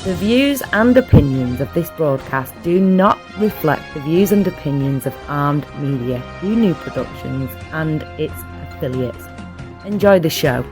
The views and opinions of this broadcast do not reflect the views and opinions of Armed Media, New Productions, and its affiliates. Enjoy the show.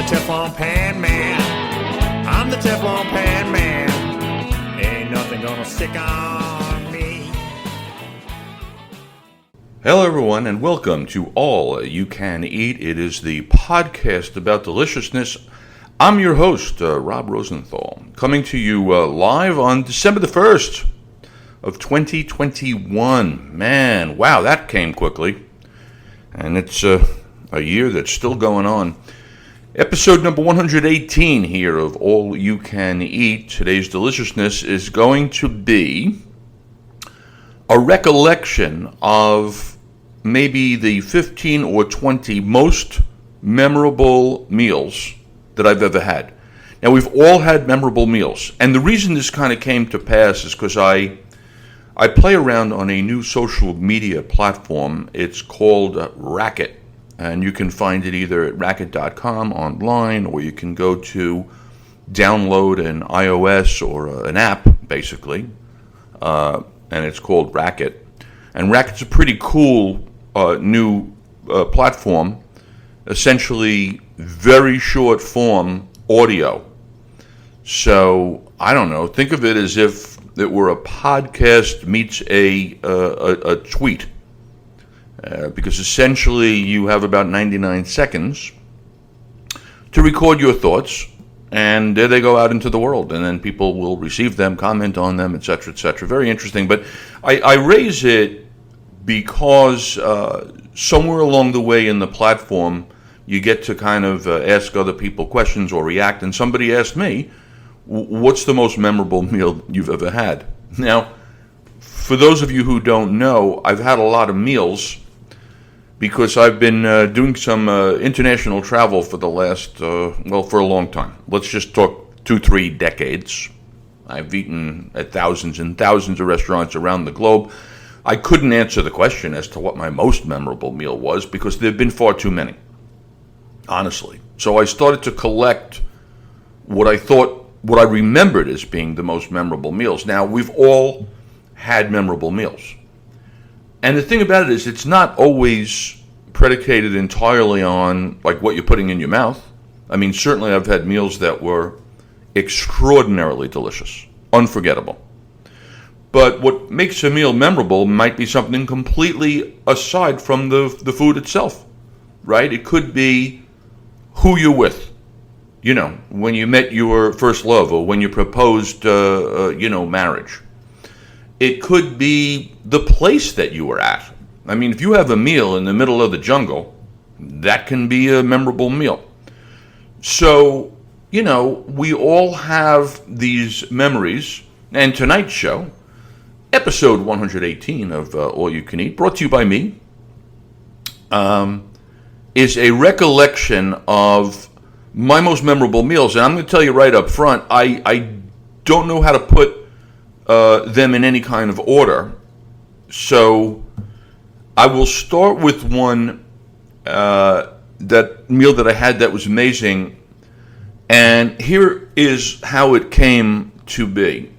Teflon Pan Man. I'm the Teflon Pan Man. Ain't nothing gonna stick on me. Hello, everyone, and welcome to All You Can Eat. It is the podcast about deliciousness. I'm your host, Rob Rosenthal, coming to you live on December the 1st of 2021. Man, wow, that came quickly. And it's a year that's still going on. Episode number 118 here of All You Can Eat. Today's deliciousness is going to be a recollection of maybe the 15 or 20 most memorable meals that I've ever had. Now, we've all had memorable meals, and the reason this kind of came to pass is because I play around on a new social media platform. It's called Racket. And you can find it either at racket.com online, or you can go to download an iOS or an app, basically. And it's called Racket. And Racket's a pretty cool new platform. Essentially, very short form audio. So, I don't know. Think of it as if it were a podcast meets a tweet. Because essentially you have about 99 seconds to record your thoughts, and there they go out into the world, and then people will receive them, comment on them, etc., etc. Very interesting, but I raise it because somewhere along the way in the platform, you get to kind of ask other people questions or react, and somebody asked me, what's the most memorable meal you've ever had? Now, for those of you who don't know, I've had a lot of meals because I've been doing some international travel for the last, for a long time. Let's just talk 2-3 decades. I've eaten at thousands and thousands of restaurants around the globe. I couldn't answer the question as to what my most memorable meal was because there have been far too many, honestly. So I started to collect what I remembered as being the most memorable meals. Now, we've all had memorable meals. And the thing about it is, it's not always predicated entirely on like what you're putting in your mouth. I mean, certainly I've had meals that were extraordinarily delicious, unforgettable. But what makes a meal memorable might be something completely aside from the food itself, right? It could be who you're with. You know, when you met your first love or when you proposed, marriage. It could be the place that you were at. I mean, if you have a meal in the middle of the jungle, that can be a memorable meal. So, we all have these memories. And tonight's show, episode 118 of All You Can Eat, brought to you by me, is a recollection of my most memorable meals. And I'm going to tell you right up front, I don't know how to put them in any kind of order. So I will start with one, that meal that I had that was amazing. And here is how it came to be.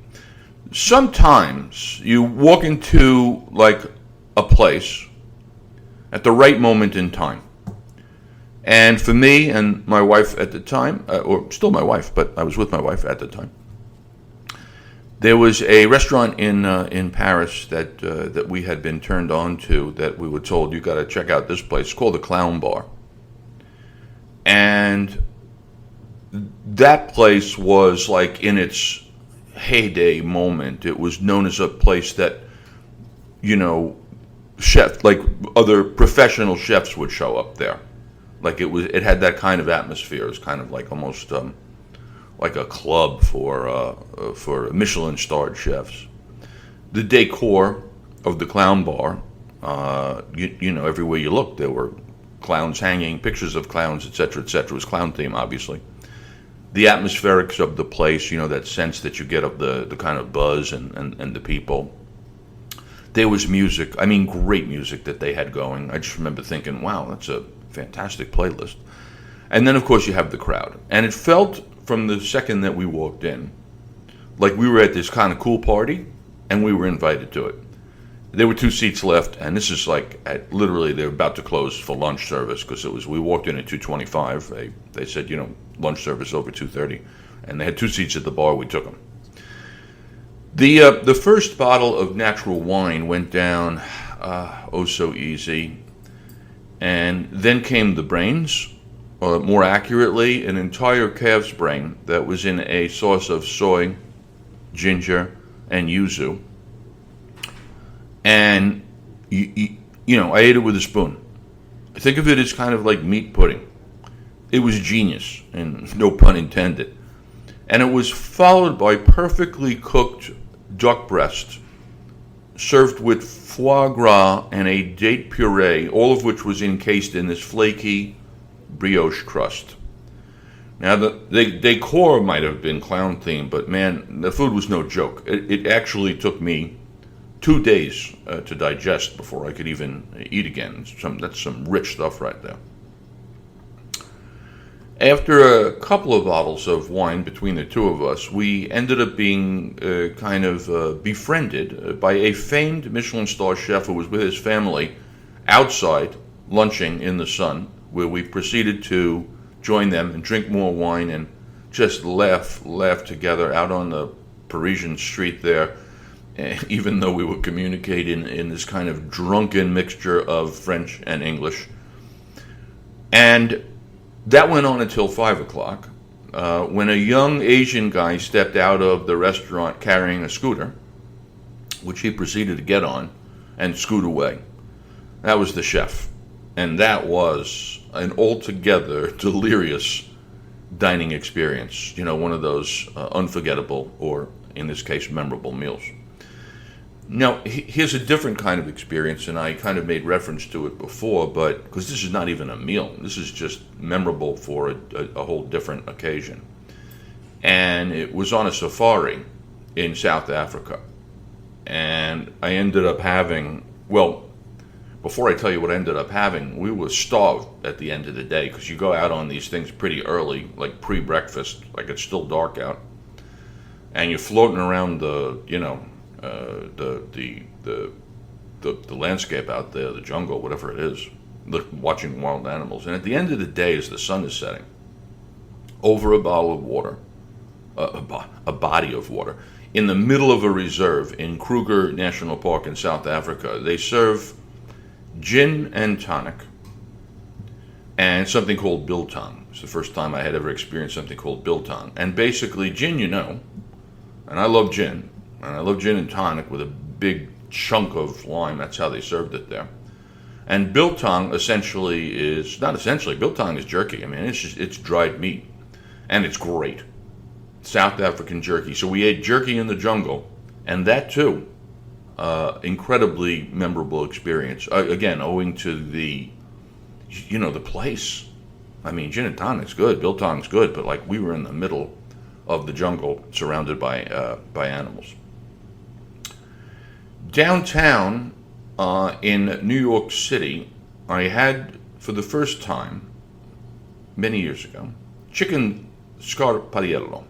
Sometimes you walk into like a place at the right moment in time. And for me and my wife at the time, or still my wife, but I was with my wife at the time, there was a restaurant in Paris that we had been turned on to, that we were told, you got to check out this place. It's called the Clown Bar. And that place was like in its heyday moment. It was known as a place that, chef, like other professional chefs would show up there. Like it had that kind of atmosphere. It was kind of like almost like a club for Michelin-starred chefs. The decor of the Clown Bar, everywhere you looked, there were clowns hanging, pictures of clowns, etc., etc. It was clown theme, obviously. The atmospherics of the place, that sense that you get of the kind of buzz and the people. There was music, great music that they had going. I just remember thinking, wow, that's a fantastic playlist. And then, of course, you have the crowd. And it felt from the second that we walked in like we were at this kind of cool party, and we were invited to it. There were 2 seats left, and this is like literally they were about to close for lunch service because we walked in at 2:25. They said, lunch service over 2:30, and they had 2 seats at the bar. We took them. The first bottle of natural wine went down oh so easy, and then came the brains, or more accurately, an entire calf's brain that was in a sauce of soy, ginger, and yuzu. And, I ate it with a spoon. Think of it as kind of like meat pudding. It was genius, and no pun intended. And it was followed by perfectly cooked duck breast, served with foie gras and a date puree, all of which was encased in this flaky brioche crust. Now, the decor might have been clown themed, but man, the food was no joke. It actually took me 2 days to digest before I could even eat again. That's some rich stuff right there. After a couple of bottles of wine between the two of us, we ended up being befriended by a famed Michelin star chef who was with his family outside lunching in the sun, where we proceeded to join them and drink more wine and just laugh together out on the Parisian street there, even though we were communicating in this kind of drunken mixture of French and English. And that went on until 5 o'clock, when a young Asian guy stepped out of the restaurant carrying a scooter, which he proceeded to get on and scoot away. That was the chef. And that was an altogether delirious dining experience. One of those unforgettable, or in this case, memorable meals. Now, here's a different kind of experience, and I kind of made reference to it before, but because this is not even a meal. This is just memorable for a whole different occasion. And it was on a safari in South Africa. And I ended up having, before I tell you what I ended up having, we were starved at the end of the day, because you go out on these things pretty early, like pre-breakfast, like it's still dark out, and you're floating around the landscape out there, the jungle, whatever it is, watching wild animals. And at the end of the day, as the sun is setting, over a bottle of water, a body of water, in the middle of a reserve in Kruger National Park in South Africa, they serve gin and tonic and something called biltong. It's the first time I had ever experienced something called biltong. And basically, gin, and I love gin. And I love gin and tonic with a big chunk of lime. That's how they served it there. And biltong biltong is jerky. It's dried meat. And it's great. South African jerky. So we ate jerky in the jungle. And that too, incredibly memorable experience. Again, owing to the place. Gin and tonic's good. Biltong's good. But we were in the middle of the jungle surrounded by animals. Downtown in New York City, I had, for the first time, many years ago, chicken scarpariello.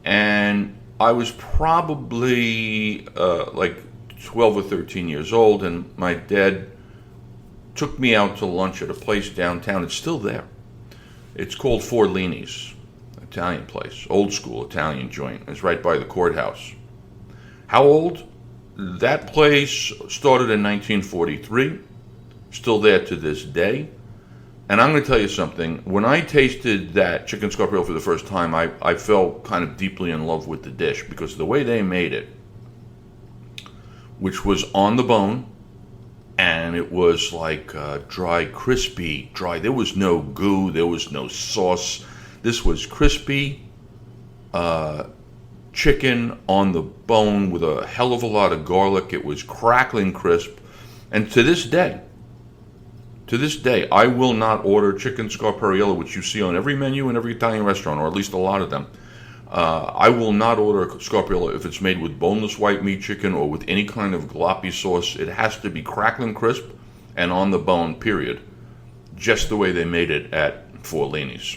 And I was probably 12 or 13 years old, and my dad took me out to lunch at a place downtown. It's still there. It's called Forlini's, Italian place, old school Italian joint. It's right by the courthouse. How old? That place started in 1943, still there to this day. And I'm going to tell you something. When I tasted that chicken scarpariello for the first time, I fell kind of deeply in love with the dish, because the way they made it, which was on the bone, and it was dry, crispy, dry. There was no goo, there was no sauce. This was crispy chicken on the bone with a hell of a lot of garlic. It was crackling crisp. And to this day, To this day, I will not order chicken scarpariello, which you see on every menu in every Italian restaurant, or at least a lot of them. I will not order scarpariello if it's made with boneless white meat chicken or with any kind of gloppy sauce. It has to be crackling crisp and on the bone, period. Just the way they made it at Forlini's.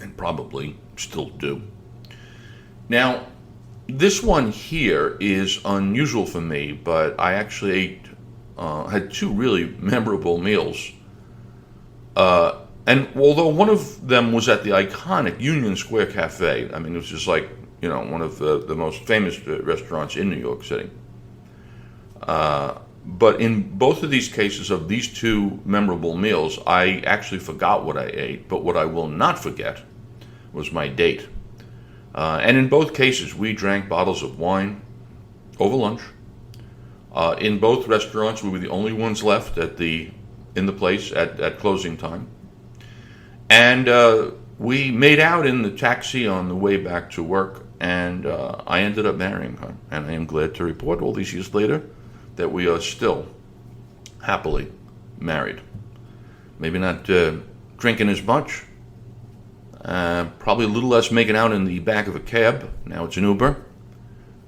And probably still do. Now, this one here is unusual for me, but I actually had two really memorable meals. And although one of them was at the iconic Union Square Cafe, I mean, it was just like, one of the most famous restaurants in New York City. But in both of these cases of these two memorable meals, I actually forgot what I ate, but what I will not forget was my date. And in both cases, we drank bottles of wine over lunch. In both restaurants, we were the only ones left in the place at closing time. And we made out in the taxi on the way back to work, and I ended up marrying her. And I am glad to report all these years later that we are still happily married. Maybe not drinking as much. Probably a little less making out in the back of a cab. Now it's an Uber.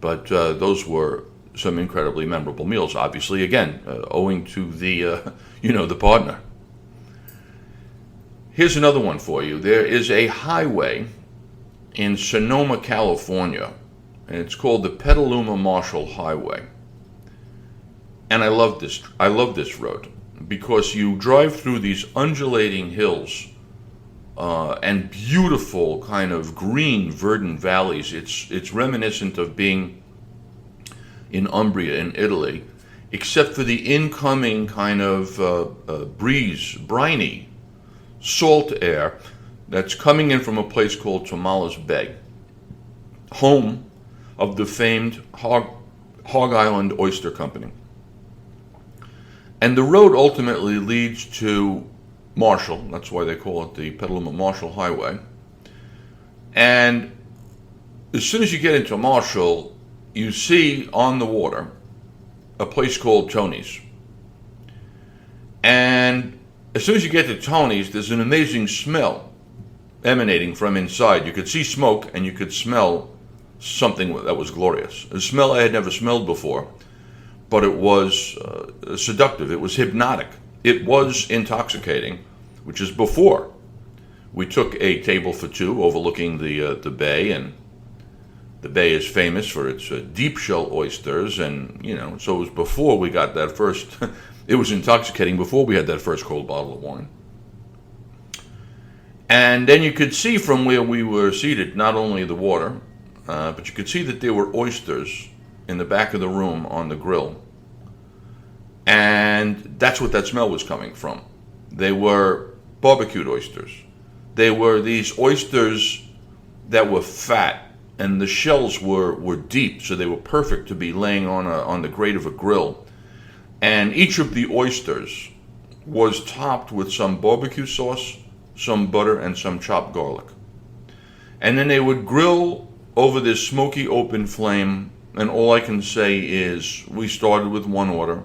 But those were some incredibly memorable meals, obviously, again, owing to the partner. Here's another one for you. There is a highway in Sonoma, California, and it's called the Petaluma Marshall Highway. And I love this road because you drive through these undulating hills and beautiful kind of green, verdant valleys. It's reminiscent of being in Umbria in Italy, except for the incoming kind of breeze, briny, salt air that's coming in from a place called Tomales Bay, home of the famed Hog Island Oyster Company. And the road ultimately leads to Marshall. That's why they call it the Petaluma Marshall Highway. And as soon as you get into Marshall, you see on the water a place called Tony's. And as soon as you get to Tony's, there's an amazing smell emanating from inside. You could see smoke and you could smell something that was glorious. A smell I had never smelled before, but it was seductive. It was hypnotic. It was intoxicating, which is before we took a table for two overlooking the bay, and the bay is famous for its deep shell oysters, and so it was before we got that first. It was intoxicating before we had that first cold bottle of wine. And then you could see from where we were seated not only the water, but you could see that there were oysters in the back of the room on the grill. And that's what that smell was coming from. They were barbecued oysters. They were these oysters that were fat, and the shells were deep, so they were perfect to be laying on the grate of a grill. And each of the oysters was topped with some barbecue sauce, some butter, and some chopped garlic. And then they would grill over this smoky open flame, and all I can say is we started with one order,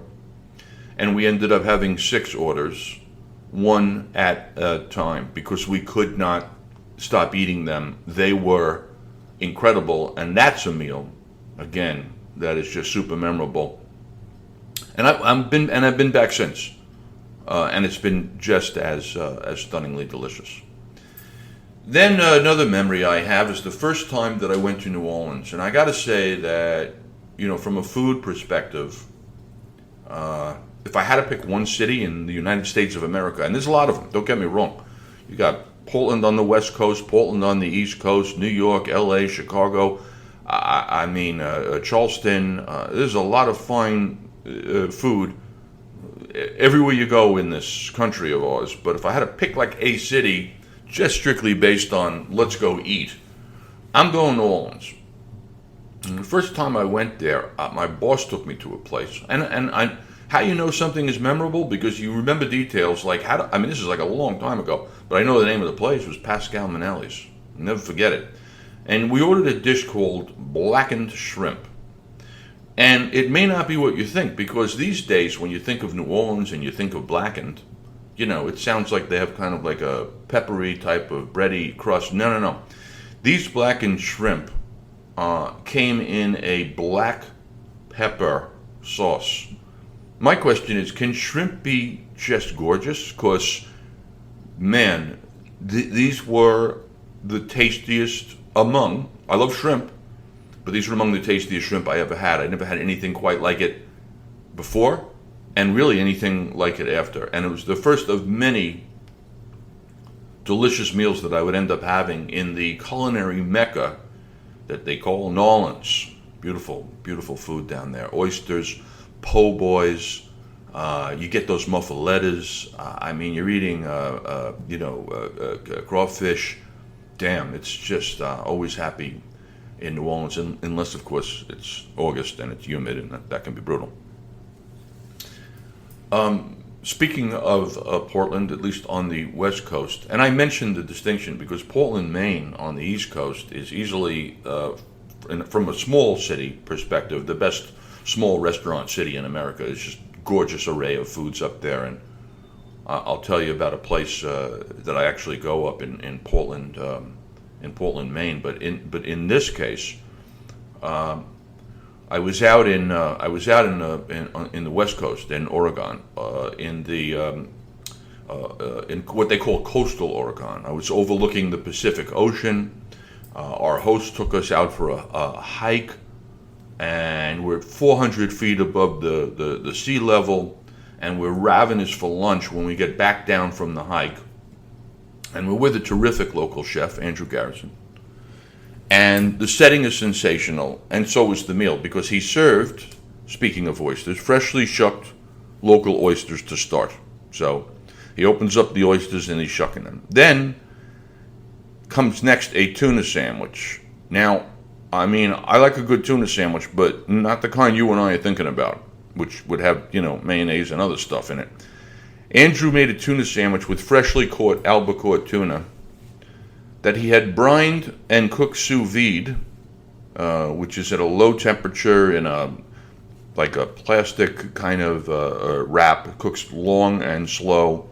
and we ended up having 6 orders, one at a time, because we could not stop eating them. They were incredible, and that's a meal, again, that is just super memorable. And I've been back since, and it's been just as stunningly delicious. Then another memory I have is the first time that I went to New Orleans, and I got to say that from a food perspective, if I had to pick one city in the United States of America, and there's a lot of them, don't get me wrong, you got Portland on the West Coast, Portland on the East Coast, New York, L.A., Chicago, Charleston. There's a lot of fine food everywhere you go in this country of ours. But if I had to pick like a city, just strictly based on let's go eat, I'm going New Orleans. And the first time I went there, my boss took me to a place, and how you know something is memorable? Because you remember details like this is like a long time ago, but I know the name of the place was Pascal Manelli's. Never forget it. And we ordered a dish called Blackened Shrimp. And it may not be what you think, because these days when you think of New Orleans and you think of blackened, it sounds like they have kind of like a peppery type of bready crust. No. These blackened shrimp came in a black pepper sauce. My question is, can shrimp be just gorgeous? Because, man, these were the tastiest among, I love shrimp, but these were among the tastiest shrimp I ever had. I never had anything quite like it before, and really anything like it after. And it was the first of many delicious meals that I would end up having in the culinary mecca that they call New Orleans. Beautiful, beautiful food down there. Oysters, po' boys, you get those muffalettas. You're eating, crawfish. Damn, it's just always happy in New Orleans, unless, of course, it's August and it's humid, and that can be brutal. Speaking of Portland, at least on the West Coast, and I mentioned the distinction because Portland, Maine, on the East Coast is easily, from a small city perspective, the best small restaurant city in America. It's just gorgeous array of foods up there, and I'll tell you about a place that I actually go up in Portland, Maine. But in this case, I was out in the West Coast in Oregon, in what they call coastal Oregon. I was overlooking the Pacific Ocean. Our host took us out for a hike, and we're 400 feet above the sea level, and we're ravenous for lunch when we get back down from the hike. And we're with a terrific local chef, Andrew Garrison. And the setting is sensational, and so is the meal, because he served, speaking of oysters, freshly shucked local oysters to start. So he opens up the oysters and he's shucking them. Then comes next a tuna sandwich. Now, I like a good tuna sandwich, but not the kind you and I are thinking about, which would have, mayonnaise and other stuff in it. Andrew made a tuna sandwich with freshly caught albacore tuna that he had brined and cooked sous vide, which is at a low temperature in a plastic kind of wrap. It cooks long and slow,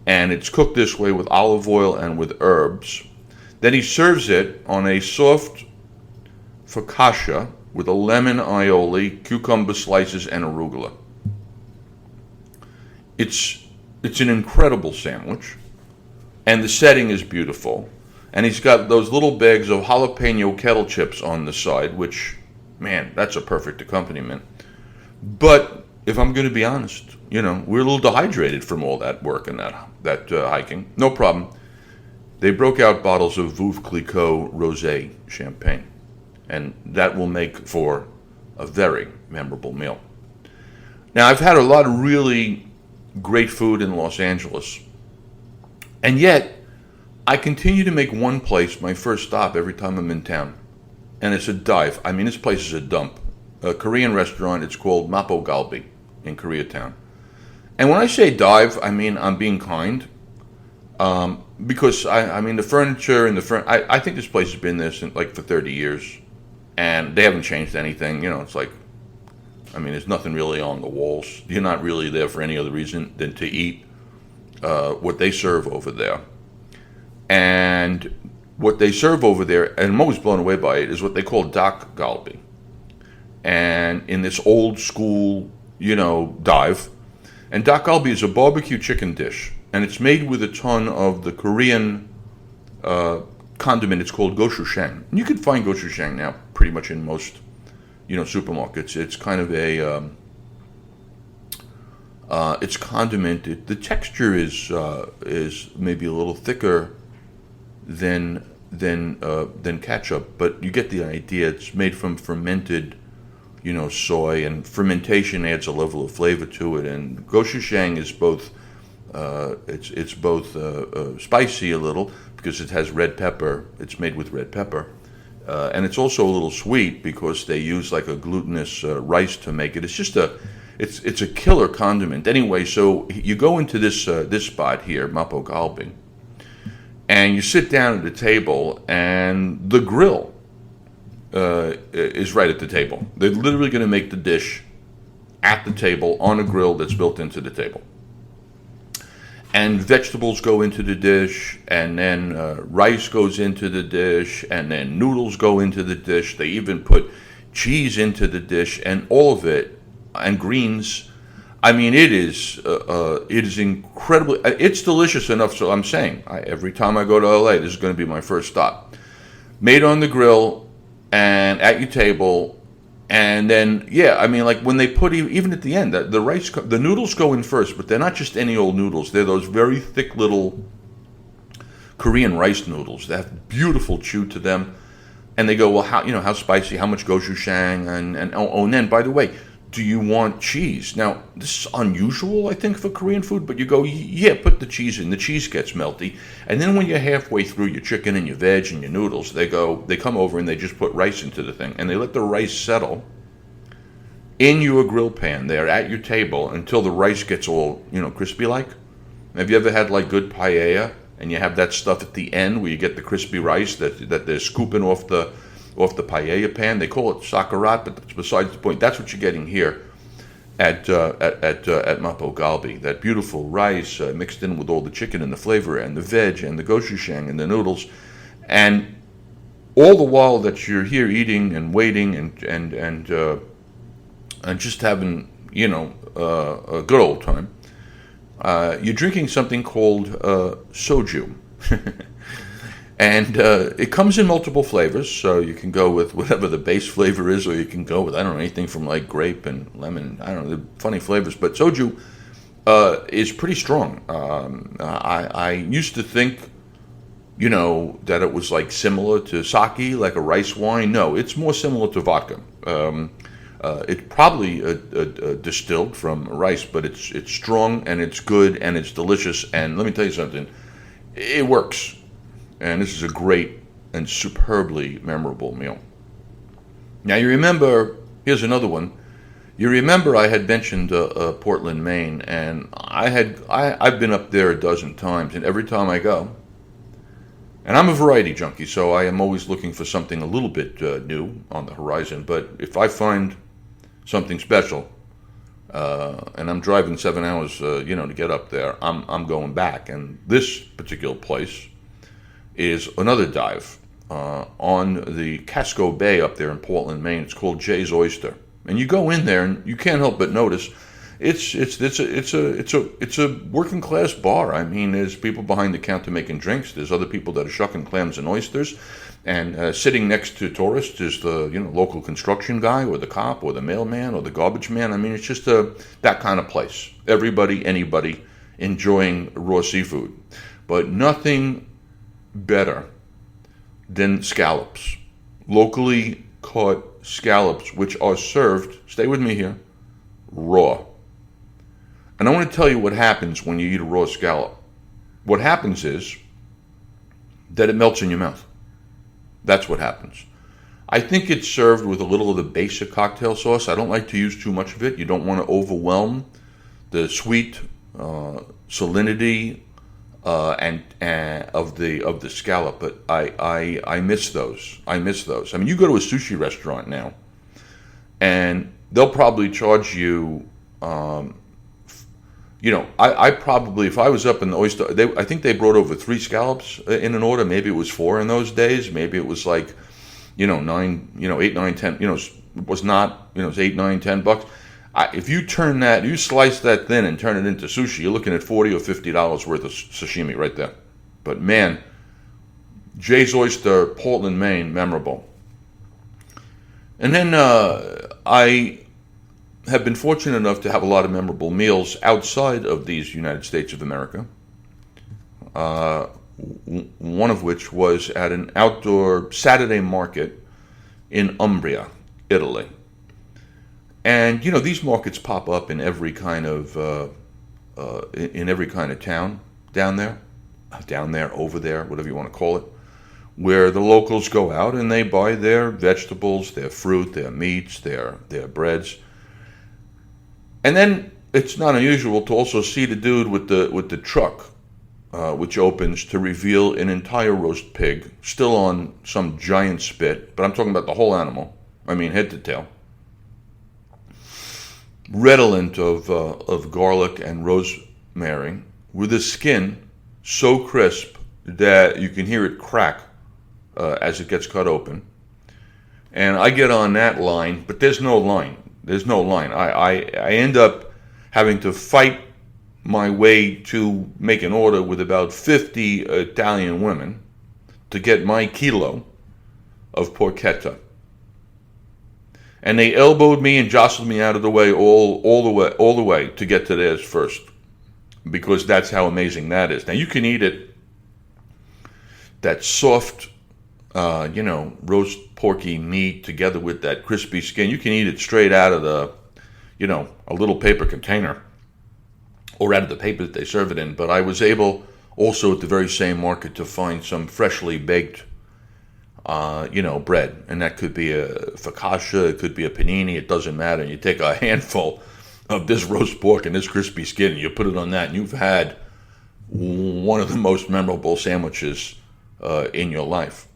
and it's cooked this way with olive oil and with herbs. Then he serves it on a soft focaccia with a lemon aioli, cucumber slices, and arugula. It's an incredible sandwich, and the setting is beautiful. And he's got those little bags of jalapeno kettle chips on the side, which, man, that's a perfect accompaniment. But if I'm going to be honest, we're a little dehydrated from all that work and that hiking. No problem. They broke out bottles of Veuve Clicquot Rosé champagne, and that will make for a very memorable meal. Now, I've had a lot of really great food in Los Angeles, and yet I continue to make one place my first stop every time I'm in town, and it's a dive. This place is a dump. A Korean restaurant. It's called Mapo Galbi in Koreatown. And when I say dive, I'm being kind, because the furniture and I think this place has been there since, for 30 years, and they haven't changed anything. It's like, there's nothing really on the walls. You're not really there for any other reason than to eat what they serve over there. And what they serve over there, and I'm always blown away by it, is what they call dak galbi. And in this old school, dive. And dak galbi is a barbecue chicken dish. And it's made with a ton of the Korean condiment. It's called gochujang. And you can find gochujang now pretty much in most, supermarkets. It's kind of it's condimented. The texture is maybe a little thicker than ketchup, but you get the idea. It's made from fermented, soy, and fermentation adds a level of flavor to it. And gochujang is both, it's both spicy a little because it has red pepper. It's made with red pepper, and it's also a little sweet because they use like a glutinous rice to make it. It's just it's a killer condiment. Anyway, so you go into this spot here, Mapo Galbi, and you sit down at the table, and the grill is right at the table. They're literally going to make the dish at the table on a grill that's built into the table. And vegetables go into the dish, and then rice goes into the dish, and then noodles go into the dish. They even put cheese into the dish, and all of it, and greens. I mean, it is incredibly. It's delicious enough. So I'm saying, every time I go to LA, this is going to be my first stop. Made on the grill and at your table, and then I mean, like when they put even at the end, the rice, the noodles go in first, but they're not just any old noodles. They're those very thick little Korean rice noodles that have beautiful chew to them, and they go, well, how spicy, how much gochujang, and then by the way, do you want cheese? Now, this is unusual, I think, for Korean food, but you go, put the cheese in. The cheese gets melty. And then when you're halfway through your chicken and your veg and your noodles, they come over and they just put rice into the thing. And they let the rice settle in your grill pan there at your table until the rice gets all, crispy-like. Have you ever had, like, good paella, and you have that stuff at the end where you get the crispy rice that they're scooping off the paella pan? They call it sakarat, but that's besides the point. That's what you're getting here at Mapo Galbi. That beautiful rice mixed in with all the chicken and the flavor and the veg and the gochujang and the noodles, and all the while that you're here eating and waiting and just having a good old time, you're drinking something called soju. And it comes in multiple flavors, so you can go with whatever the base flavor is, or you can go with, anything from like grape and lemon, the funny flavors. But soju is pretty strong. I used to think, that it was like similar to sake, like a rice wine. No, it's more similar to vodka. It's probably distilled from rice, but it's strong and it's good and it's delicious. And let me tell you something, it works. And this is a great and superbly memorable meal. Now you remember, here's another one. You remember I had mentioned Portland, Maine, and I've been up there a dozen times, and every time I go, and I'm a variety junkie, so I am always looking for something a little bit new on the horizon. But if I find something special, and I'm driving 7 hours, to get up there, I'm going back. And this particular place is another dive on the Casco Bay up there in Portland, Maine. It's called Jay's Oyster, and you go in there and you can't help but notice it's a working class bar. I mean, there's people behind the counter making drinks. There's other people that are shucking clams and oysters, and sitting next to tourists is the local construction guy or the cop or the mailman or the garbage man. I mean, it's just that kind of place. Everybody, anybody enjoying raw seafood, but nothing better than scallops, locally caught scallops, which are served, stay with me here, raw. And I want to tell you what happens when you eat a raw scallop. What happens is that it melts in your mouth. That's what happens. I think it's served with a little of the basic cocktail sauce. I don't like to use too much of it. You don't want to overwhelm the sweet salinity and of the scallop, but I miss those. I mean, you go to a sushi restaurant now, and they'll probably charge you. I probably, if I was up in the Oyster, I think they brought over 3 scallops in an order. Maybe it was 4 in those days. Maybe it was like, 9, 8, 9, 10. It was not. It was $8, $9, $10. If you slice that thin and turn it into sushi, you're looking at $40 or $50 worth of sashimi right there. But man, Jay's Oyster, Portland, Maine, memorable. And then I have been fortunate enough to have a lot of memorable meals outside of these United States of America. One of which was at an outdoor Saturday market in Umbria, Italy. And these markets pop up in every kind of town down there, over there, whatever you want to call it, where the locals go out and they buy their vegetables, their fruit, their meats, their breads. And then it's not unusual to also see the dude with the truck which opens to reveal an entire roast pig, still on some giant spit, but I'm talking about the whole animal. I mean, head to tail. Redolent of garlic and rosemary, with the skin so crisp that you can hear it crack as it gets cut open. And I get on that line, but there's no line. There's no line. I end up having to fight my way to make an order with about 50 Italian women to get my kilo of porchetta. And they elbowed me and jostled me out of the way all the way to get to theirs first, because that's how amazing that is. Now you can eat it, that soft, roast porky meat together with that crispy skin. You can eat it straight out of the, a little paper container, or out of the paper that they serve it in. But I was able also at the very same market to find some freshly baked, bread. And that could be a focaccia, it could be a panini, it doesn't matter. You take a handful of this roast pork and this crispy skin, and you put it on that, and you've had one of the most memorable sandwiches in your life.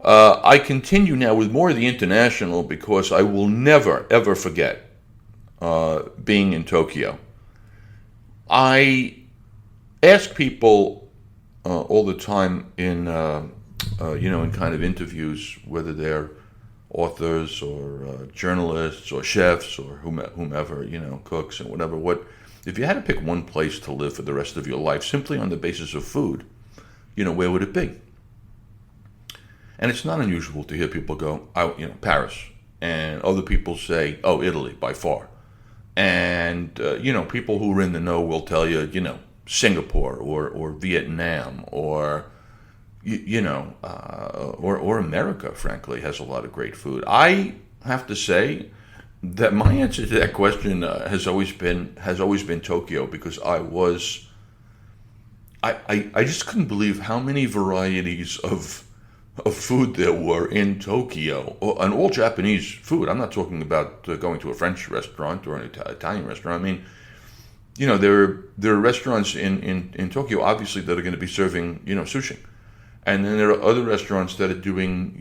I continue now with more of the international, because I will never, ever forget being in Tokyo. I ask people all the time in kind of interviews, whether they're authors or journalists or chefs or whomever, cooks and whatever, if you had to pick one place to live for the rest of your life, simply on the basis of food, where would it be? And it's not unusual to hear people go, Paris. And other people say, oh, Italy, by far. And, people who are in the know will tell you, Singapore or Vietnam or, or America, frankly, has a lot of great food. I have to say that my answer to that question has always been Tokyo, because I just couldn't believe how many varieties of food there were in Tokyo, and all Japanese food. I'm not talking about going to a French restaurant or an Italian restaurant. I mean, there are restaurants in Tokyo, obviously, that are going to be serving, sushi. And then there are other restaurants that are doing,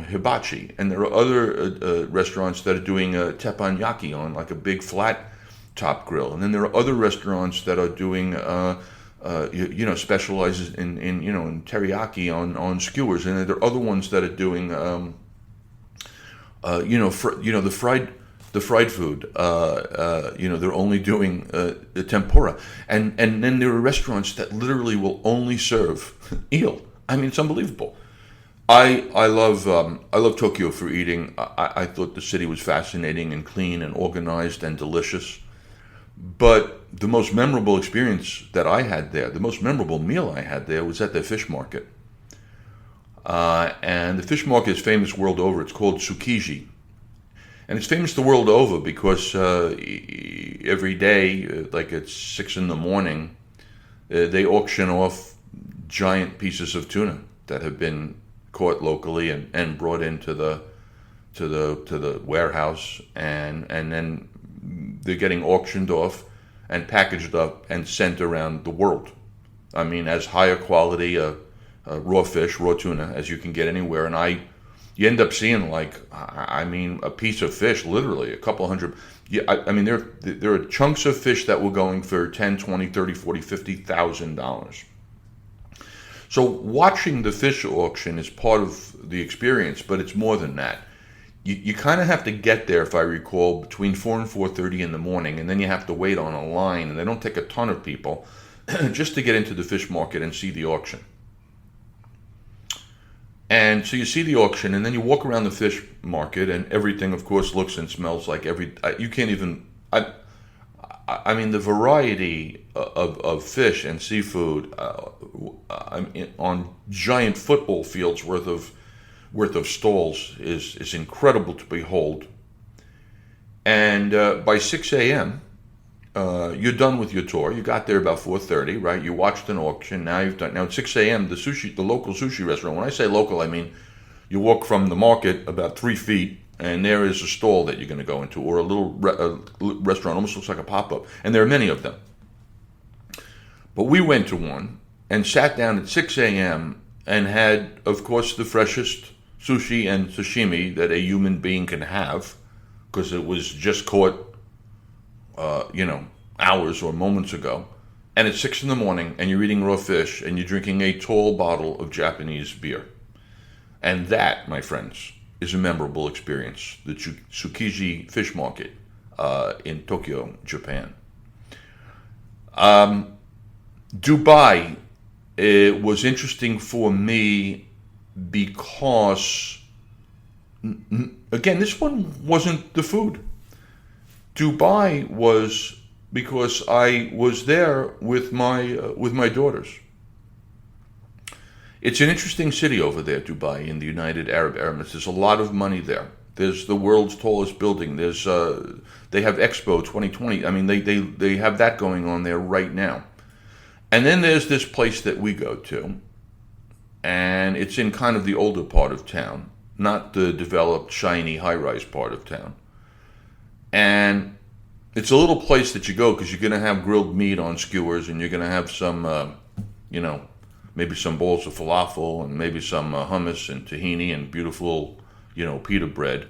hibachi. And there are other restaurants that are doing teppanyaki on like a big flat top grill. And then there are other restaurants that are doing specializes in teriyaki on skewers, and there are other ones that are doing the fried food. They're only doing the tempura, and then there are restaurants that literally will only serve eel. I mean, it's unbelievable. I love Tokyo for eating. I thought the city was fascinating and clean and organized and delicious. But the most memorable experience that I had there, the most memorable meal I had there, was at the fish market. And the fish market is famous world over. It's called Tsukiji. And it's famous the world over because every day, like at 6 a.m, they auction off giant pieces of tuna that have been caught locally and brought into the warehouse, and then they're getting auctioned off and packaged up and sent around the world. I mean, as high a quality raw fish, raw tuna, as you can get anywhere. And you end up seeing a piece of fish, literally a couple hundred. Yeah, I mean, there are chunks of fish that were going for $10, $20, $30, $40, $50,000. So watching the fish auction is part of the experience, but it's more than that. You kind of have to get there, if I recall, between 4 and 4:30 in the morning, and then you have to wait on a line, and they don't take a ton of people just to get into the fish market and see the auction. And so you see the auction, and then you walk around the fish market, and everything, of course, looks and smells like you can't even. I mean, the variety of fish and seafood on giant football fields worth of stalls is incredible to behold. And by 6 a.m., you're done with your tour. You got there about 4:30, right? You watched an auction. Now at 6 a.m., the local sushi restaurant. When I say local, I mean you walk from the market about 3 feet, and there is a stall that you're going to go into, or a little restaurant, almost looks like a pop-up. And there are many of them. But we went to one and sat down at 6 a.m. and had, of course, the freshest sushi and sashimi that a human being can have, because it was just caught, hours or moments ago. And it's 6 in the morning, and you're eating raw fish, and you're drinking a tall bottle of Japanese beer. And that, my friends, is a memorable experience. The Tsukiji Fish Market in Tokyo, Japan. Dubai, it was interesting for me because, again, this one wasn't the food. Dubai was because I was there with my daughters. It's an interesting city over there, Dubai, in the United Arab Emirates. There's a lot of money there. There's the world's tallest building. There's they have Expo 2020. I mean, they have that going on there right now. And then there's this place that we go to, and it's in kind of the older part of town, not the developed, shiny, high-rise part of town. And it's a little place that you go because you're going to have grilled meat on skewers, and you're going to have some, maybe some bowls of falafel, and maybe some hummus and tahini and beautiful, pita bread.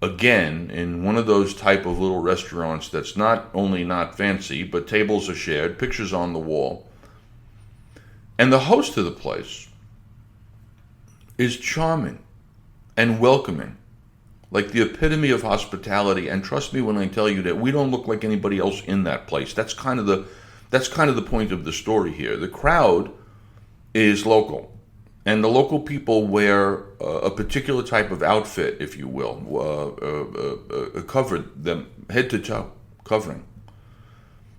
Again, in one of those type of little restaurants that's not only not fancy, but tables are shared, pictures on the wall. And the host of the place is charming and welcoming, like the epitome of hospitality. And trust me when I tell you that we don't look like anybody else in that place. That's kind of the point of the story here. The crowd is local, and the local people wear a particular type of outfit, if you will, covered them head to toe, covering.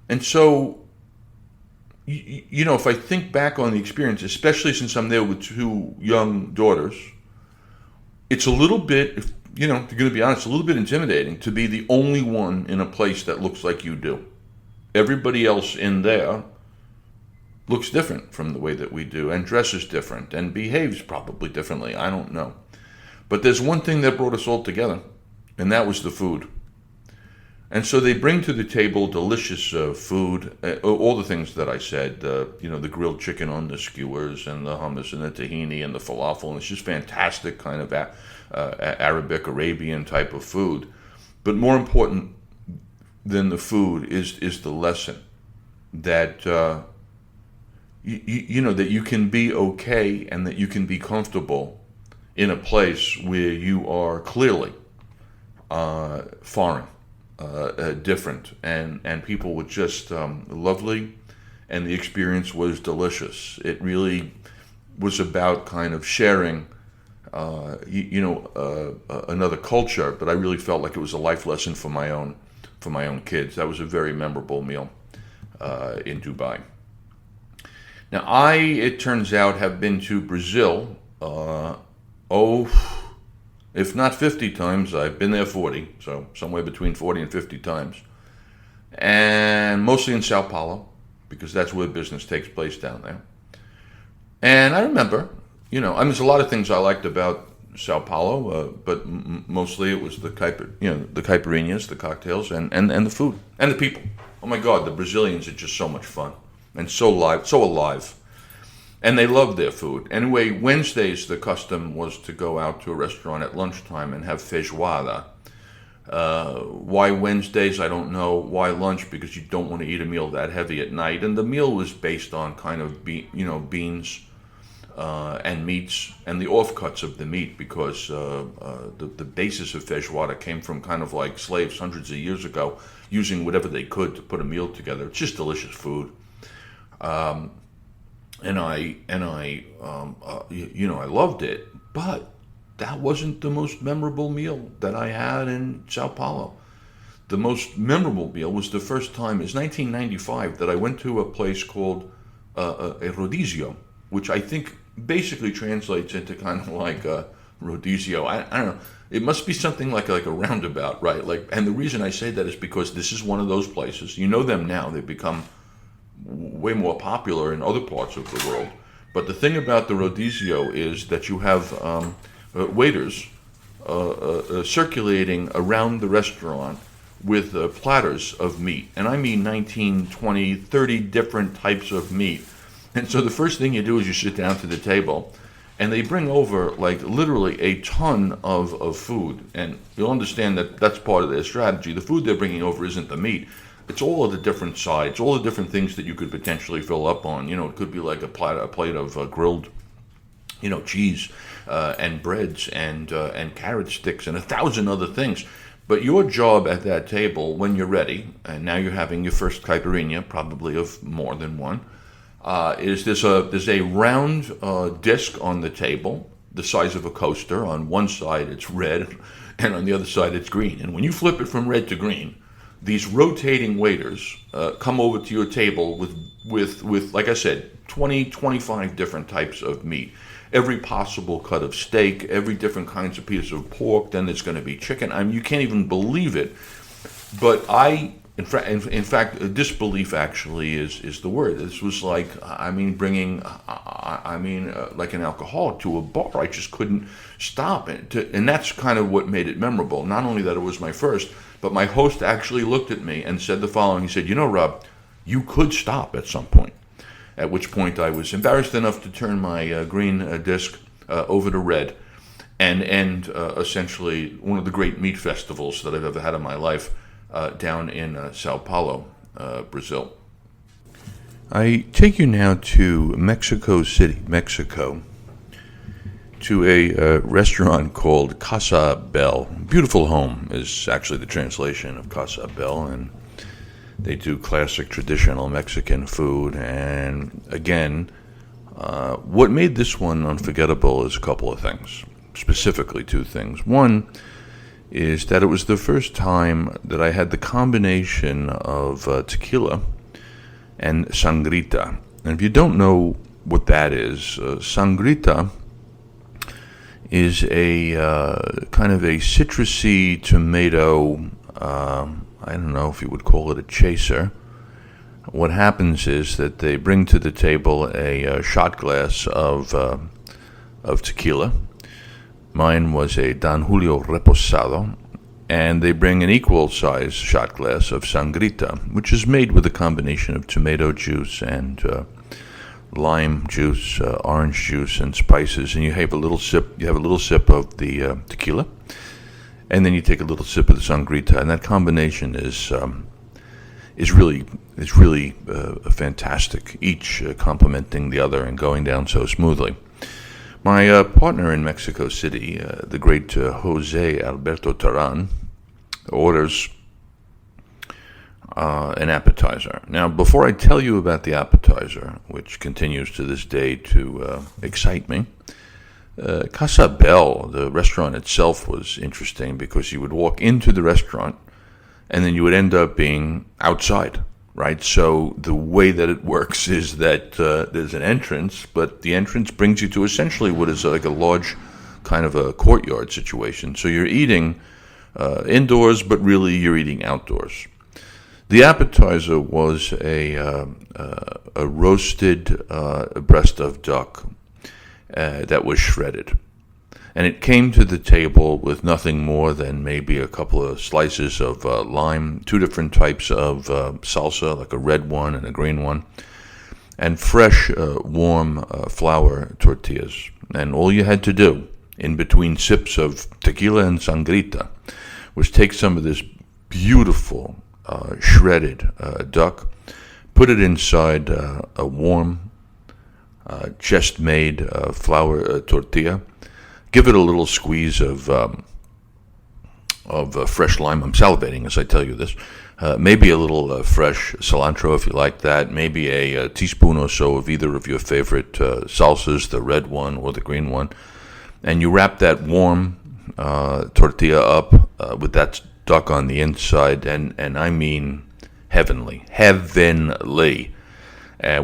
And so, if I think back on the experience, especially since I'm there with two young daughters, it's a little bit, if you're going to be honest, a little bit intimidating to be the only one in a place that looks like you do. Everybody else in there looks different from the way that we do, and dresses different, and behaves probably differently. I don't know. But there's one thing that brought us all together, and that was the food. And so they bring to the table delicious food, all the things that I said, the grilled chicken on the skewers, and the hummus, and the tahini, and the falafel, and it's just fantastic kind of Arabic, Arabian type of food. But more important than the food is the lesson that that you can be okay, and that you can be comfortable in a place where you are clearly foreign, different, and people were just lovely, and the experience was delicious. It really was about kind of sharing another culture, but I really felt like it was a life lesson for my own kids. That was a very memorable meal in Dubai. Now, it turns out, have been to Brazil, if not 50 times, I've been there 40, so somewhere between 40 and 50 times. And mostly in Sao Paulo, because that's where business takes place down there. And I remember, there's a lot of things I liked about Sao Paulo, but mostly it was the caipirinhas, the cocktails, and the food, and the people. Oh my God, the Brazilians are just so much fun. And so alive. And they love their food. Anyway, Wednesdays, the custom was to go out to a restaurant at lunchtime and have feijoada. Why Wednesdays? I don't know. Why lunch? Because you don't want to eat a meal that heavy at night. And the meal was based on kind of beans and meats, and the offcuts of the meat, because the basis of feijoada came from kind of like slaves hundreds of years ago, using whatever they could to put a meal together. It's just delicious food. I loved it, but that wasn't the most memorable meal that I had in Sao Paulo. The most memorable meal was the first time, it's 1995, that I went to a place called a rodizio, which I think basically translates into kind of like a rodizio. I don't know. It must be something like a roundabout, right? And the reason I say that is because this is one of those places. You know them now. They've become way more popular in other parts of the world. But the thing about the rodizio is that you have waiters circulating around the restaurant with platters of meat. And I mean 19, 20, 30 different types of meat. And so the first thing you do is you sit down to the table, and they bring over, like, literally a ton of food. And you'll understand that that's part of their strategy. The food they're bringing over isn't the meat. It's all of the different sides, all the different things that you could potentially fill up on. You know, it could be like a plate of grilled, cheese and breads and carrot sticks and 1,000 other things. But your job at that table, when you're ready, and now you're having your first caipirinha, probably of more than one, is there's a round disc on the table, the size of a coaster. On one side it's red, and on the other side it's green. And when you flip it from red to green, these rotating waiters come over to your table with like I said, 20, 25 different types of meat. Every possible cut of steak, every different kinds of pieces of pork. Then there's going to be chicken. I mean, you can't even believe it. But in fact, disbelief actually is the word. This was like, bringing, like an alcoholic to a bar. I just couldn't stop it. And that's kind of what made it memorable. Not only that it was my first, but my host actually looked at me and said the following. He said, Rob, you could stop at some point. At which point I was embarrassed enough to turn my green disc over to red and end essentially one of the great meat festivals that I've ever had in my life down in Sao Paulo, Brazil. I take you now to Mexico City, Mexico, to a restaurant called Casa Bell. Beautiful home is actually the translation of Casa Bell, and they do classic traditional Mexican food. And again, what made this one unforgettable is a couple of things, specifically two things. One is that it was the first time that I had the combination of tequila and sangrita. And if you don't know what that is, sangrita is a kind of a citrusy tomato, I don't know if you would call it a chaser. What happens is that they bring to the table a shot glass of tequila. Mine was a Don Julio Reposado, and they bring an equal-sized shot glass of sangrita, which is made with a combination of tomato juice and lime juice, orange juice, and spices. And you have a little sip. You have a little sip of the tequila, and then you take a little sip of the sangrita, and that combination is really fantastic. Each complementing the other and going down so smoothly. My partner in Mexico City, the great Jose Alberto Taran, orders an appetizer. Now, before I tell you about the appetizer, which continues to this day to excite me, Casa Bell, the restaurant itself, was interesting because you would walk into the restaurant and then you would end up being outside. Right, so the way that it works is that there's an entrance, but the entrance brings you to essentially what is like a large kind of a courtyard situation. So you're eating indoors, but really you're eating outdoors. The appetizer was a roasted breast of duck that was shredded. And it came to the table with nothing more than maybe a couple of slices of lime, two different types of salsa, like a red one and a green one, and fresh, warm flour tortillas. And all you had to do, in between sips of tequila and sangrita, was take some of this beautiful shredded duck, put it inside a warm, just-made flour tortilla, give it a little squeeze of fresh lime. I'm salivating as I tell you this. Maybe a little fresh cilantro if you like that. Maybe a teaspoon or so of either of your favorite salsas, the red one or the green one. And you wrap that warm tortilla up with that duck on the inside. And I mean heavenly. Heavenly.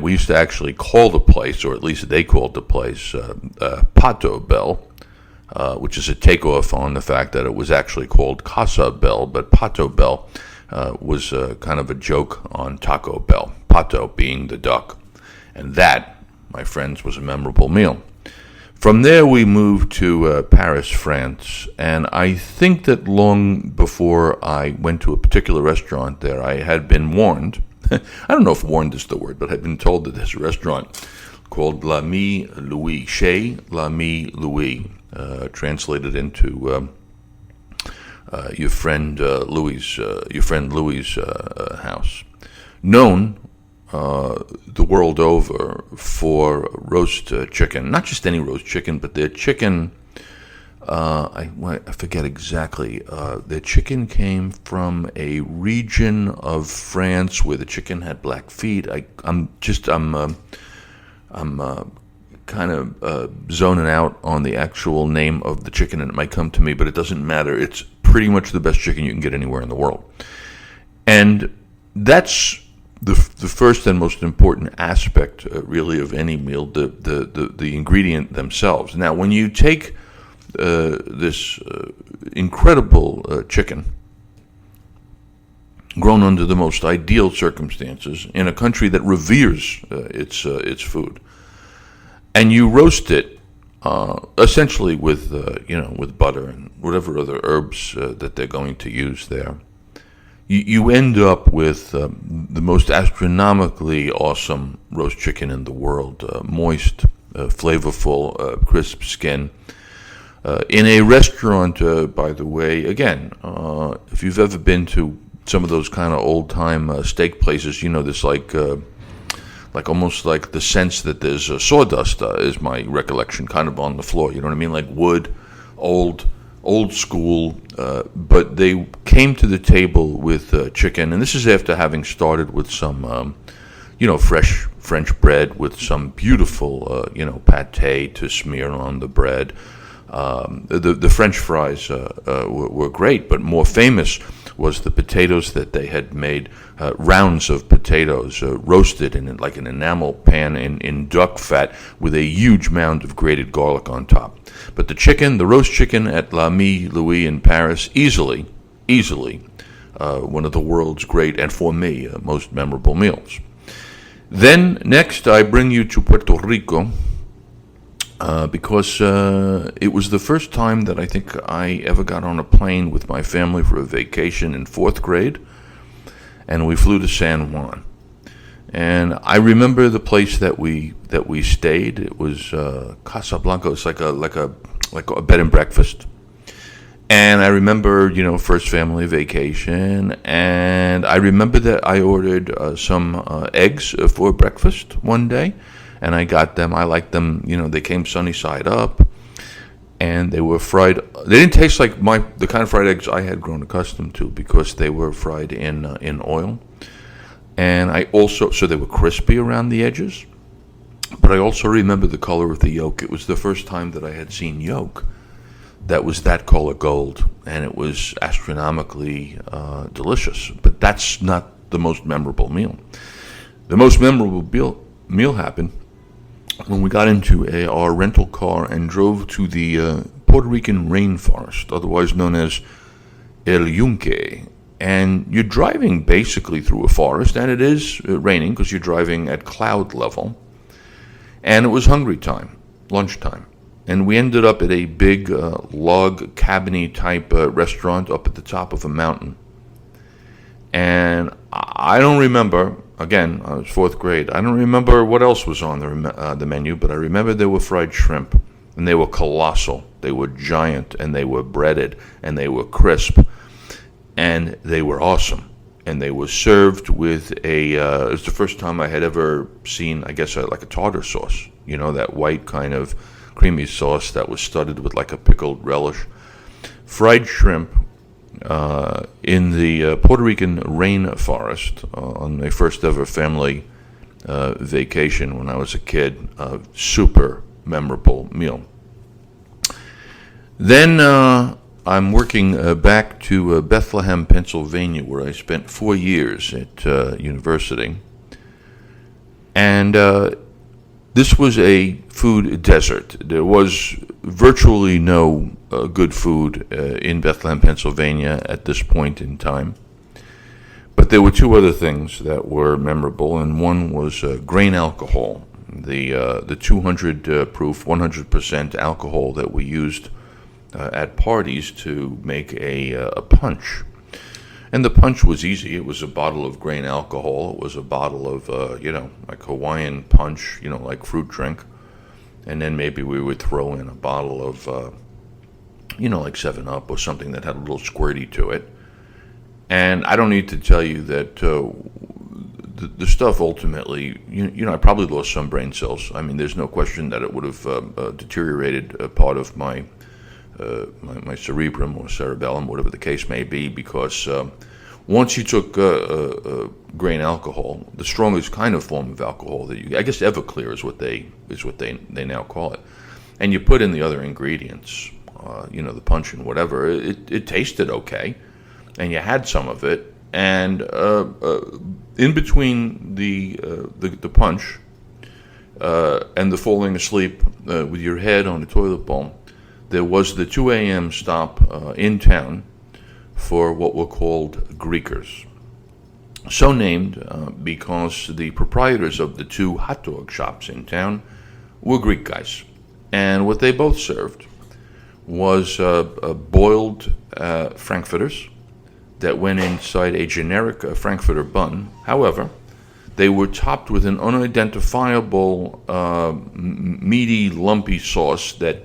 We used to actually call the place, or at least they called the place, Pato Bell. Which is a takeoff on the fact that it was actually called Casa Bell, but Pato Bell was kind of a joke on Taco Bell, Pato being the duck. And that, my friends, was a memorable meal. From there, we moved to Paris, France, and I think that long before I went to a particular restaurant there, I had been warned. I don't know if warned is the word, but I'd been told that there's a restaurant called L'Ami Louis, Chez L'Ami Louis, translated into your friend Louis' house, known the world over for roast chicken. Not just any roast chicken, but their chicken, I forget exactly. Their chicken came from a region of France where the chicken had black feet. I'm kind of zoning out on the actual name of the chicken, and it might come to me, but it doesn't matter. It's pretty much the best chicken you can get anywhere in the world. And that's the first and most important aspect, really, of any meal, the ingredient themselves. Now, when you take this incredible chicken, grown under the most ideal circumstances in a country that reveres its food, and you roast it essentially with butter and whatever other herbs that they're going to use there, you end up with the most astronomically awesome roast chicken in the world, moist, flavorful, crisp skin. In a restaurant, by the way, again, if you've ever been to some of those kind of old-time steak places, there's like almost like the sense that there's sawdust, is my recollection, kind of on the floor. You know what I mean? Like wood, old school. But they came to the table with chicken, and this is after having started with some, fresh French bread with some beautiful, pate to smear on the bread. The French fries were great, but more famous was the potatoes that they had made, rounds of potatoes roasted in like an enamel pan in duck fat with a huge mound of grated garlic on top. But the roast chicken at L'Ami Louis in Paris, easily one of the world's great, and for me, most memorable meals. Then next I bring you to Puerto Rico, because it was the first time that I think I ever got on a plane with my family for a vacation in 4th grade, and we flew to San Juan. And I remember the place that we stayed. It was Casablanca. It's like a bed and breakfast. And I remember, first family vacation, and I remember that I ordered some eggs for breakfast one day. And I got them. I liked them. They came sunny side up, and they were fried. They didn't taste like the kind of fried eggs I had grown accustomed to, because they were fried in oil. And so they were crispy around the edges. But I also remember the color of the yolk. It was the first time that I had seen yolk that was that color gold, and it was astronomically delicious. But that's not the most memorable meal. The most memorable meal happened when we got into our rental car and drove to the Puerto Rican rainforest, otherwise known as El Yunque. And you're driving basically through a forest, and it is raining because you're driving at cloud level. And it was lunchtime. And we ended up at a big log cabin-y type restaurant up at the top of a mountain. And I don't remember. Again, I was 4th grade. I don't remember what else was on the menu, but I remember there were fried shrimp, and they were colossal. They were giant, and they were breaded, and they were crisp, and they were awesome. And they were served with it was the first time I had ever seen, I guess, like a tartar sauce. That white kind of creamy sauce that was studded with like a pickled relish. Fried shrimp, in the Puerto Rican rainforest on my first ever family vacation when I was a kid. Super memorable meal. Then I'm working back to Bethlehem, Pennsylvania, where I spent 4 years at university. And this was a food desert. There was virtually no good food in Bethlehem, Pennsylvania at this point in time. But there were two other things that were memorable, and one was grain alcohol. the 200 proof, 100% alcohol that we used at parties to make a punch. And the punch was easy. It was a bottle of grain alcohol. It was a bottle of, like Hawaiian punch, like fruit drink. And then maybe we would throw in a bottle of, like 7-Up or something that had a little squirty to it. And I don't need to tell you that the stuff ultimately, I probably lost some brain cells. I mean, there's no question that it would have deteriorated a part of my cerebrum or cerebellum, whatever the case may be, because once you took grain alcohol, the strongest kind of form of alcohol that I guess Everclear is what they now call it, and you put in the other ingredients, the punch and whatever, it tasted okay, and you had some of it, and in between the punch and the falling asleep with your head on the toilet bowl, there was the 2 a.m. stop in town for what were called Greekers. So named because the proprietors of the 2 hot dog shops in town were Greek guys. And what they both served was boiled frankfurters that went inside a generic frankfurter bun. However, they were topped with an unidentifiable, meaty, lumpy sauce that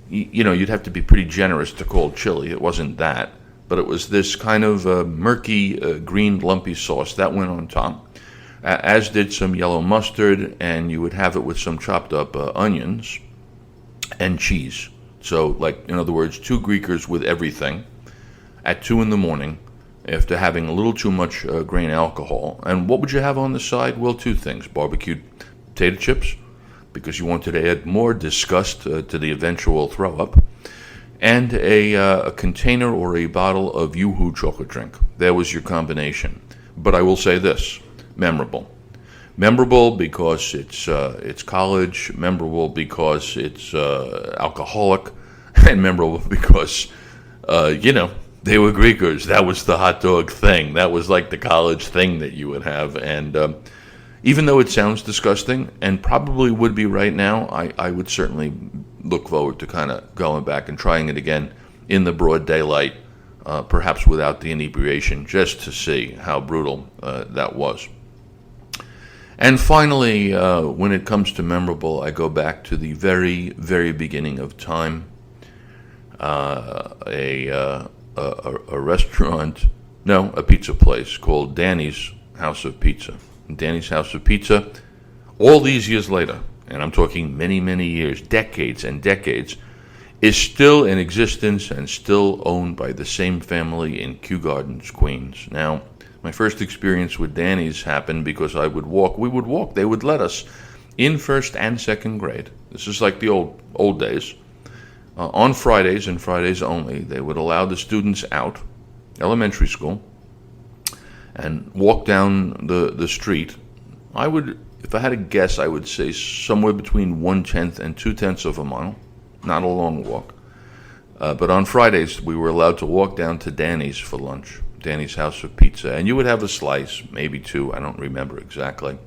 you'd have to be pretty generous to call chili. It wasn't that, but it was this kind of murky, green, lumpy sauce that went on top, as did some yellow mustard, and you would have it with some chopped up onions and cheese. So, in other words, 2 Greekers with everything at 2 in the morning after having a little too much grain alcohol. And what would you have on the side? Well, 2 things: barbecued potato chips, because you wanted to add more disgust to the eventual throw-up, and a container or a bottle of Yoo-Hoo chocolate drink. That was your combination. But I will say this: memorable. Memorable because it's college, memorable because it's alcoholic, and memorable because, they were Greekers. That was the hot dog thing. That was like the college thing that you would have. And even though it sounds disgusting, and probably would be right now, I would certainly look forward to kind of going back and trying it again in the broad daylight, perhaps without the inebriation, just to see how brutal that was. And finally, when it comes to memorable, I go back to the very, very beginning of time. A restaurant, no, a pizza place called Danny's House of Pizza. Danny's House of Pizza, all these years later, and I'm talking many, many years, decades and decades, is still in existence and still owned by the same family in Kew Gardens, Queens. Now, my first experience with Danny's happened because we would walk, they would let us in first and second grade. This is like the old days. On Fridays, and Fridays only, they would allow the students out, elementary school, and walk down the street. If I had to guess, I would say somewhere between 1/10 and 2/10 of a mile. Not a long walk. But on Fridays, we were allowed to walk down to Danny's for lunch, Danny's House of Pizza. And you would have a slice, maybe 2, I don't remember exactly.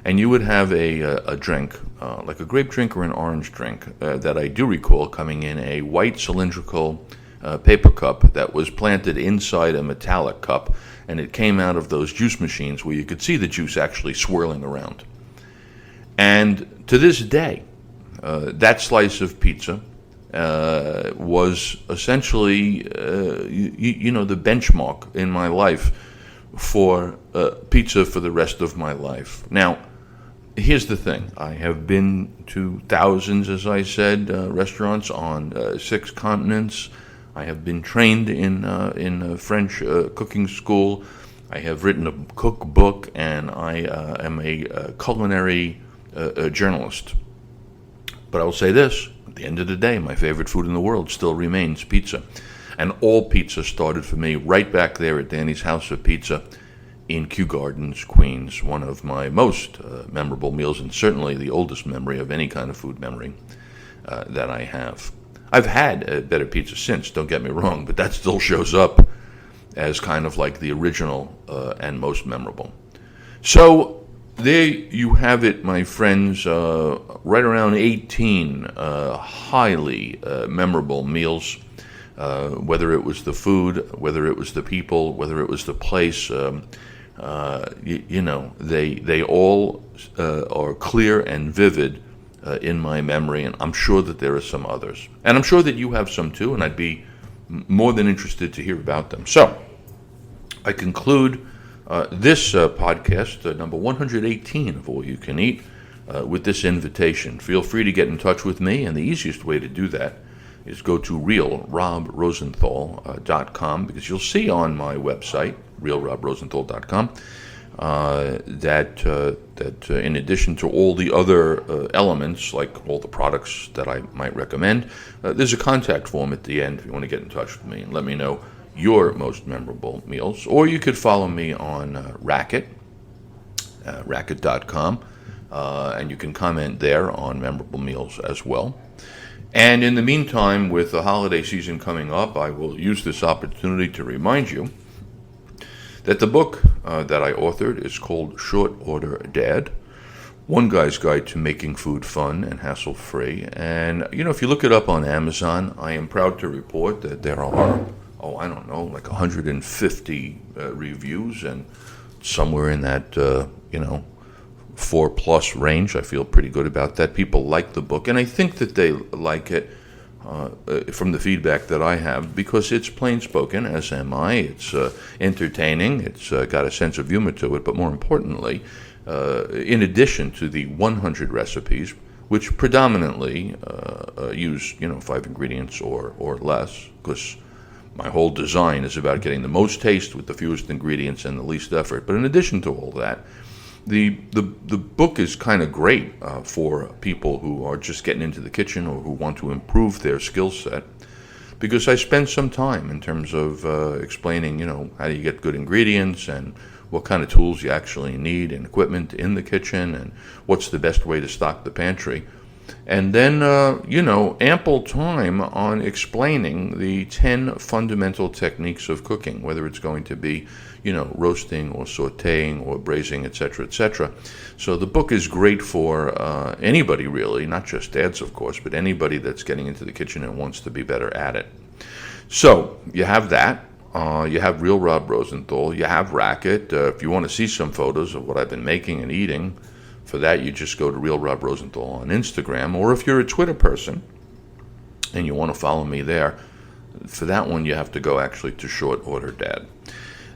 And you would have a drink, like a grape drink or an orange drink, that I do recall coming in a white cylindrical paper cup that was planted inside a metallic cup, and it came out of those juice machines where you could see the juice actually swirling around. And to this day, that slice of pizza was essentially, the benchmark in my life for pizza for the rest of my life. Now, here's the thing. I have been to thousands, as I said, restaurants on 6 continents. I have been trained in French cooking school. I have written a cookbook, and I am a culinary journalist. But I will say this: at the end of the day, my favorite food in the world still remains pizza. And all pizza started for me right back there at Danny's House of Pizza in Kew Gardens, Queens. One of my most memorable meals, and certainly the oldest memory of any kind of food memory that I have. I've had better pizza since, don't get me wrong, but that still shows up as kind of like the original and most memorable. So there you have it, my friends. Right around 18 highly memorable meals. Whether it was the food, whether it was the people, whether it was the place, they all are clear and vivid in my memory, and I'm sure that there are some others. And I'm sure that you have some too, and I'd be more than interested to hear about them. So, I conclude this podcast, number 118 of All You Can Eat, with this invitation. Feel free to get in touch with me, and the easiest way to do that is go to realrobrosenthal.com, because you'll see on my website, realrobrosenthal.com, that in addition to all the other elements, like all the products that I might recommend, there's a contact form at the end if you want to get in touch with me and let me know your most memorable meals. Or you could follow me on Racket, racket.com, and you can comment there on memorable meals as well. And in the meantime, with the holiday season coming up, I will use this opportunity to remind you that the book that I authored is called Short Order Dad, One Guy's Guide to Making Food Fun and Hassle-Free. And, if you look it up on Amazon, I am proud to report that there are, like 150 reviews, and somewhere in that, 4+ range. I feel pretty good about that. People like the book, and I think that they like it from the feedback that I have, because it's plain spoken, as am I. It's entertaining. It's got a sense of humor to it, but more importantly, in addition to the 100 recipes, which predominantly use 5 ingredients or less, because my whole design is about getting the most taste with the fewest ingredients and the least effort. But in addition to all that, the book is kind of great for people who are just getting into the kitchen or who want to improve their skill set, because I spend some time in terms of explaining, how do you get good ingredients and what kind of tools you actually need and equipment in the kitchen and what's the best way to stock the pantry. And then, ample time on explaining the 10 fundamental techniques of cooking, whether it's going to be, roasting or sautéing or braising, etc., etc. So the book is great for anybody, really, not just dads, of course, but anybody that's getting into the kitchen and wants to be better at it. So you have that. You have Real Rob Rosenthal. You have Racket. If you want to see some photos of what I've been making and eating, for that, you just go to Real Rob Rosenthal on Instagram. Or if you're a Twitter person and you want to follow me there, for that one, you have to go actually to Short Order Dad.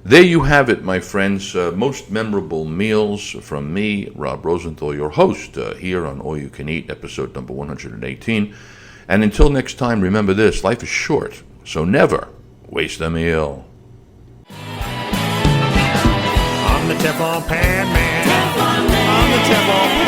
There you have it, my friends. Most memorable meals from me, Rob Rosenthal, your host, here on All You Can Eat, episode number 118. And until next time, remember this: life is short, so never waste a meal. I'm the Teflon Pan Man. I'm the Teflon Pan